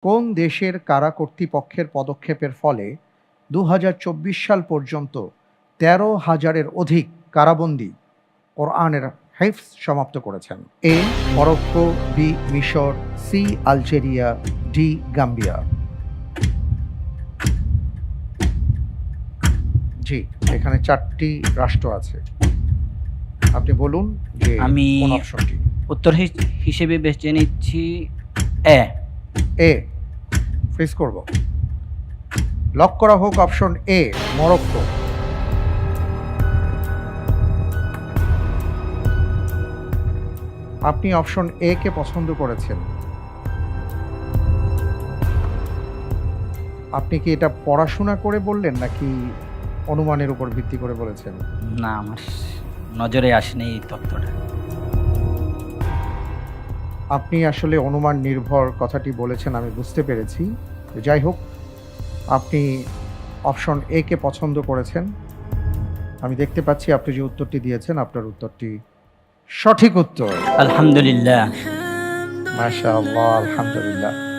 কোন দেশের কারা কর্তৃপক্ষের পদক্ষেপের ফলে ২০২৪ সাল পর্যন্ত ১৩,০০০-এর অধিক কারাবন্দী কোরআনের হিফজ সমাপ্ত করেছেন? এ. Morocco, B. মিশর, সি. Algeria, D. গাম্বিয়া। জি, এখানে ৪টি রাষ্ট্র আছে। আপনি বলুন যে আমি কোন অপশনটি? উত্তর হিসেবে বেছে নিচ্ছি এ। এ ফ্রিজ করব। লক করা হোক অপশন এ, মরক্কো। আপনি অপশন এ কে পছন্দ করেছেন। আপনি কি এটা পড়াশোনা করে বললেন নাকি অনুমানের উপর ভিত্তি করে বলেছেন? না, আমার নজরে আসেনি এই তথ্যটা। আপনি আসলে অনুমান নির্ভর কথাটি বলেছেন, আমি বুঝতে পেরেছি। যাই হোক, আপনি অপশন এ কে পছন্দ করেছেন। আমি দেখতে পাচ্ছি আপনি যে উত্তরটি দিয়েছেন আপনার উত্তরটি সঠিক উত্তর। আলহামদুলিল্লাহ। মাশাআল্লাহ, আলহামদুলিল্লাহ।